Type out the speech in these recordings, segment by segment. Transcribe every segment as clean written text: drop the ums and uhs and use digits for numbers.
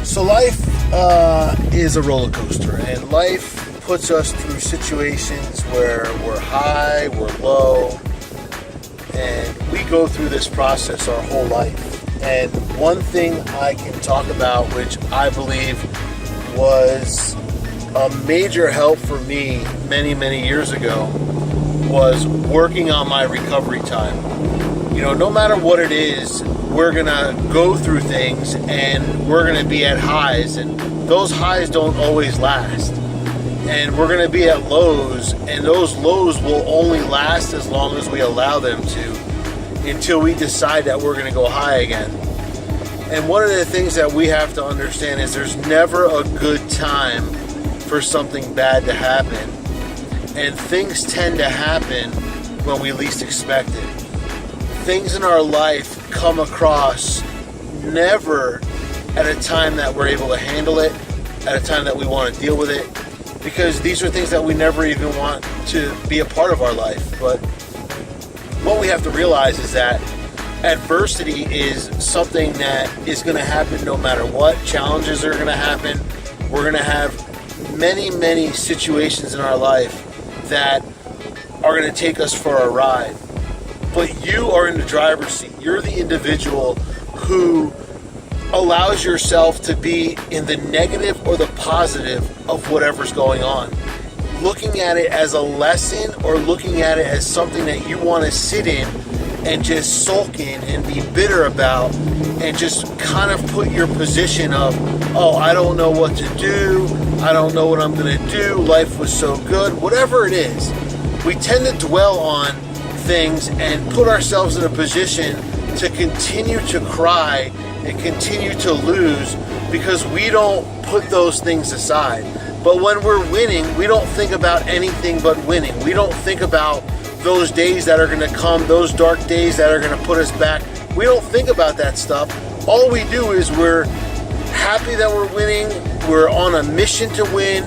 So life is a roller coaster, and life puts us through situations where we're high, we're low, and we go through this process our whole life. And one thing I can talk about, which I believe was a major help for me many, many years ago, was working on my recovery time. You know, no matter what it is, we're going to go through things and we're going to be at highs, and those highs don't always last. And we're going to be at lows, and those lows will only last as long as we allow them to, until we decide that we're going to go high again. And one of the things that we have to understand is there's never a good time for something bad to happen. And things tend to happen when we least expect it. Things in our life come across never at a time that we're able to handle it, at a time that we want to deal with it, because these are things that we never even want to be a part of our life. But what we have to realize is that adversity is something that is going to happen no matter what. Challenges are going to happen. We're going to have many, many situations in our life that are going to take us for a ride. But you are in the driver's seat. You're the individual who allows yourself to be in the negative or the positive of whatever's going on. Looking at it as a lesson, or looking at it as something that you want to sit in and just sulk in and be bitter about, and just kind of put your position of, oh, I don't know what to do, I don't know what I'm going to do, life was so good, whatever it is. We tend to dwell on things and put ourselves in a position to continue to cry and continue to lose because we don't put those things aside. But when we're winning, we don't think about anything but winning. We don't think about those days that are going to come, those dark days that are going to put us back. We don't think about that stuff. All we do is we're happy that we're winning. We're on a mission to win.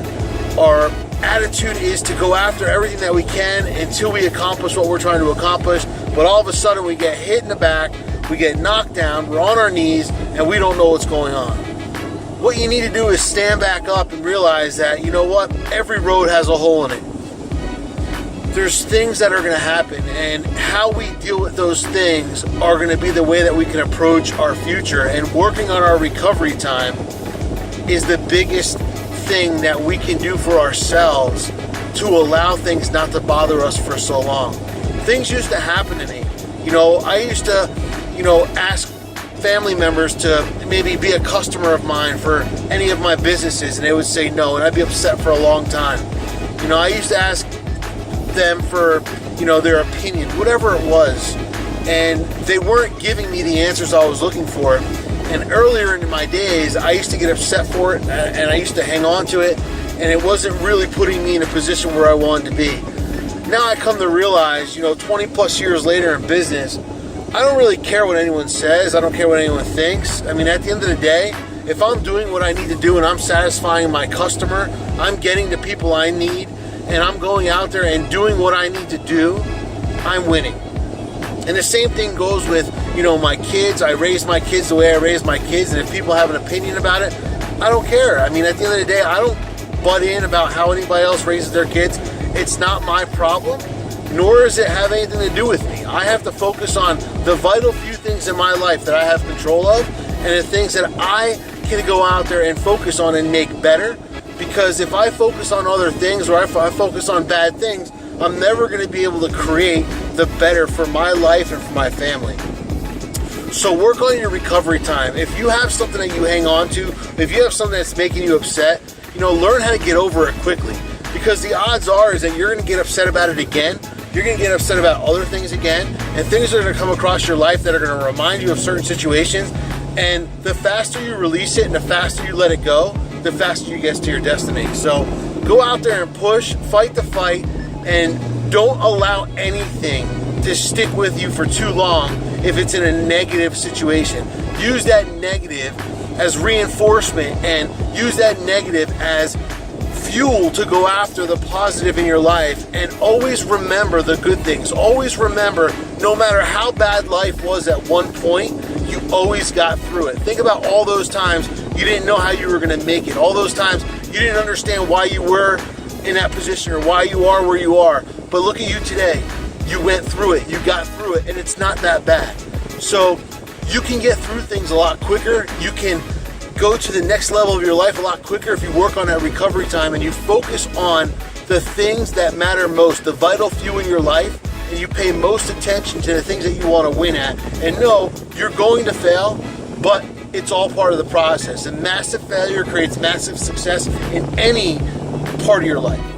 Our attitude is to go after everything that we can until we accomplish what we're trying to accomplish. But all of a sudden we get hit in the back, we get knocked down, we're on our knees, and we don't know what's going on. What you need to do is stand back up and realize that, you know what, every road has a hole in it. There's things that are going to happen, and how we deal with those things are going to be the way that we can approach our future. And working on our recovery time is the biggest thing that we can do for ourselves to allow things not to bother us for so long. Things used to happen to me. You know, I used to, ask family members to maybe be a customer of mine for any of my businesses, and they would say no, and I'd be upset for a long time. You know, I used to ask them for, their opinion, whatever it was, and they weren't giving me the answers I was looking for. And earlier in my days, I used to get upset for it, and I used to hang on to it, and it wasn't really putting me in a position where I wanted to be. Now I come to realize, 20 plus years later in business, I don't really care what anyone says. I don't care what anyone thinks. I mean, at the end of the day, if I'm doing what I need to do and I'm satisfying my customer, I'm getting the people I need, and I'm going out there and doing what I need to do, I'm winning. And the same thing goes with, my kids. I raise my kids the way I raise my kids, and if people have an opinion about it, I don't care. I mean, at the end of the day, I don't butt in about how anybody else raises their kids. It's not my problem, nor does it have anything to do with me. I have to focus on the vital few things in my life that I have control of, and the things that I can go out there and focus on and make better. Because if I focus on other things, or if I focus on bad things, I'm never going to be able to create the better for my life and for my family. So work on your recovery time. If you have something that you hang on to, if you have something that's making you upset, learn how to get over it quickly. Because the odds are is that you're going to get upset about it again. You're going to get upset about other things again. And things are going to come across your life that are going to remind you of certain situations. And the faster you release it and the faster you let it go, the faster you get to your destiny. So go out there and push, fight the fight, and don't allow anything to stick with you for too long if it's in a negative situation. Use that negative as reinforcement, and use that negative as fuel to go after the positive in your life. And always remember the good things. Always remember, no matter how bad life was at one point, you always got through it. Think about all those times You didn't know how you were going to make it. All those times you didn't understand why you were in that position or why you are where you are. But look at you today. You went through it. You got through it, and it's not that bad. So you can get through things a lot quicker. You can go to the next level of your life a lot quicker if you work on that recovery time and you focus on the things that matter most, the vital few in your life, and you pay most attention to the things that you want to win at. And no, you're going to fail, but it's all part of the process. And massive failure creates massive success in any part of your life.